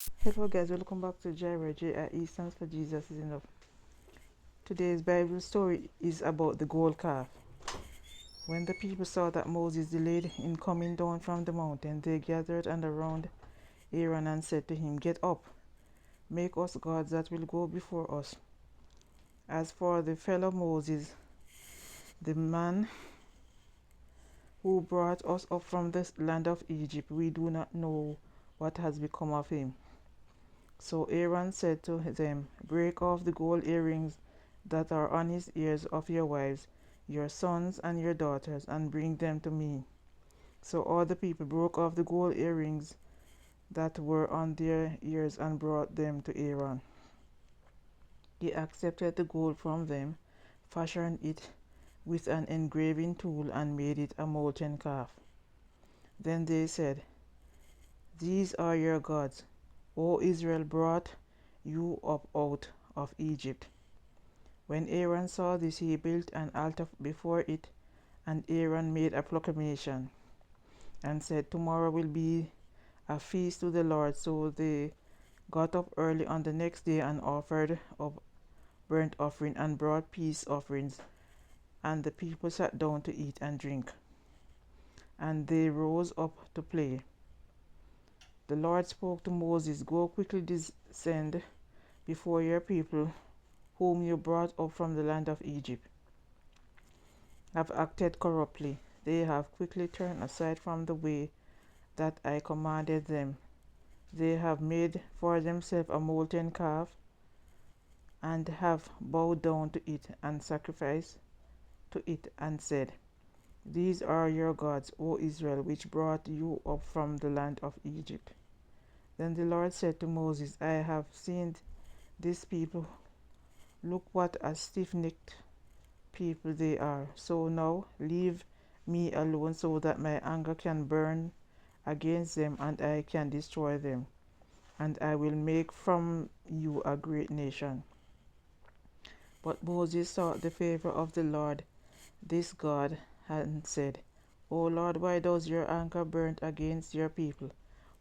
Hello guys, welcome back to Jireh. J-I-E stands for Jesus is enough. Today's Bible story is about the gold calf. When the people saw that Moses delayed in coming down from the mountain, they gathered and around Aaron and said to him, "Get up, make us gods that will go before us. As for the fellow Moses, the man who brought us up from the land of Egypt, we do not know what has become of him." So Aaron said to them, "Break off the gold earrings that are on his ears of your wives, your sons and your daughters, and bring them to me." So all the people broke off the gold earrings that were on their ears and brought them to Aaron. He accepted the gold from them, fashioned it with an engraving tool, and made it a molten calf. Then they said, "These are your gods, O Israel brought you up out of Egypt." When Aaron saw this, he built an altar before it, and Aaron made a proclamation and said, "Tomorrow will be a feast to the Lord." So they got up early on the next day and offered up burnt offering and brought peace offerings, and the people sat down to eat and drink, and they rose up to play. The Lord spoke to Moses, "Go quickly descend before your people, whom you brought up from the land of Egypt, have acted corruptly. They have quickly turned aside from the way that I commanded them. They have made for themselves a molten calf, and have bowed down to it and sacrificed to it, and said, 'These are your gods, O Israel, which brought you up from the land of Egypt.' Then the Lord said to Moses, 'I have seen this people. Look what a stiff-necked people they are. So now leave me alone so that my anger can burn against them and I can destroy them, and I will make from you a great nation.' But Moses sought the favor of the Lord this God, and said, 'O Lord, why does your anger burn against your people,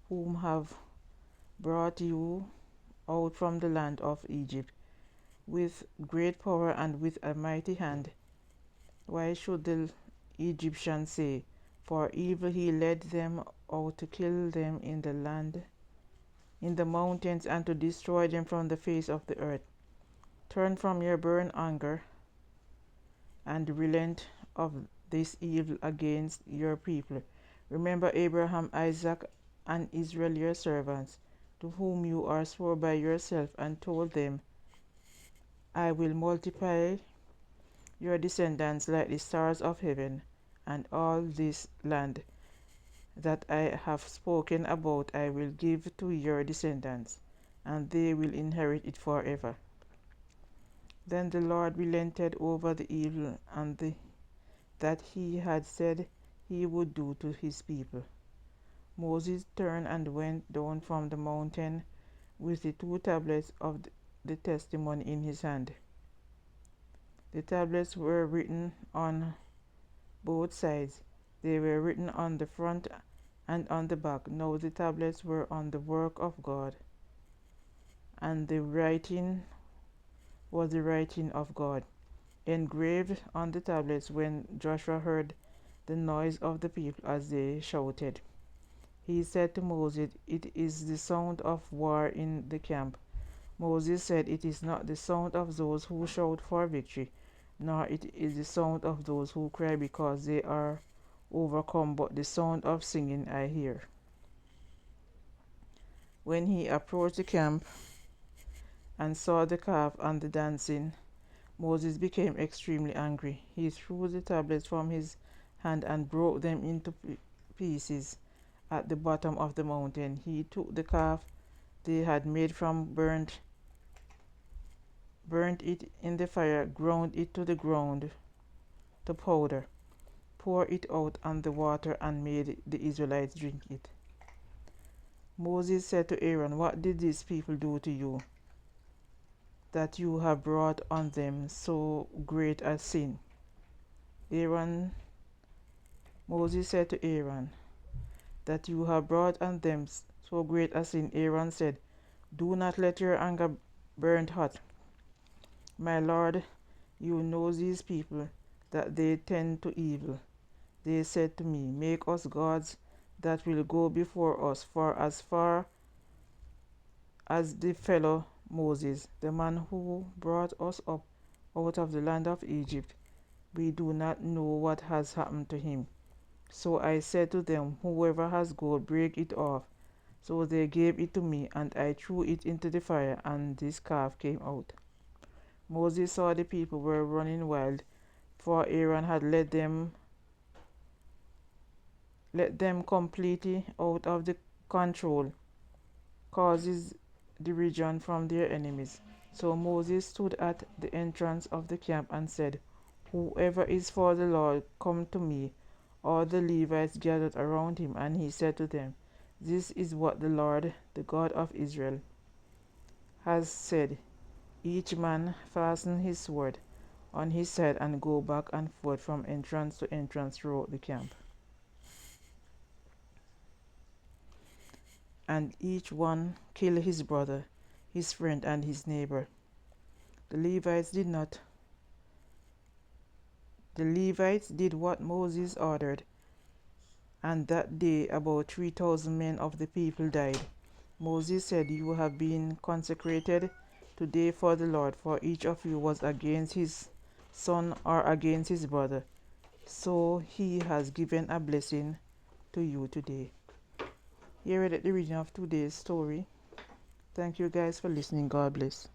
whom have brought you out from the land of Egypt with great power and with a mighty hand? Why should the Egyptians say, for evil he led them out to kill them in the land, in the mountains, and to destroy them from the face of the earth? Turn from your burning anger and relent of this evil against your people. Remember Abraham, Isaac, and Israel your servants, to whom you are swore by yourself, and told them, I will multiply your descendants like the stars of heaven, and all this land that I have spoken about I will give to your descendants, and they will inherit it forever." Then the Lord relented over the evil that he had said he would do to his people. Moses turned and went down from the mountain with the 2 tablets of the testimony in his hand. The tablets were written on both sides. They were written on the front and on the back. Now the tablets were on the work of God, and the writing was the writing of God, engraved on the tablets. When Joshua heard the noise of the people as they shouted, he said to Moses, "It is the sound of war in the camp." Moses said, "It is not the sound of those who shout for victory, nor it is the sound of those who cry because they are overcome, but the sound of singing I hear." When he approached the camp and saw the calf and the dancing, Moses became extremely angry. He threw the tablets from his hand and broke them into pieces at the bottom of the mountain. He took the calf they had made from burnt it in the fire, ground it to the ground to powder, poured it out on the water, and made the Israelites drink it. Moses said to Aaron, "What did these people do to you, that you have brought on them so great a sin?" Aaron, Moses said to Aaron, "That you have brought on them so great a sin." Aaron said, Do not let your anger burn hot. My Lord, you know these people, that they tend to evil. They said to me, make us gods that will go before us, for as far as the fellow Moses, the man who brought us up out of the land of Egypt, we do not know what has happened to him. So I said to them, whoever has gold, break it off. So they gave it to me, and I threw it into the fire, and this calf came out. Moses saw the people were running wild, for Aaron had led them completely out of the control, causes the region from their enemies. So Moses stood at the entrance of the camp and said, whoever is for the Lord, come to me. All the Levites gathered around him, and he said to them, this is what the Lord, the God of Israel, has said. Each man fasten his sword on his side and go back and forth from entrance to entrance throughout the camp. And each one kill his brother, his friend, and his neighbor. The Levites did not. The Levites did what Moses ordered, and that day about 3,000 men of the people died. Moses said, you have been consecrated today for the Lord, for each of you was against his son or against his brother. So he has given a blessing to you today. Here is the reading of today's story. Thank you guys for listening. God bless.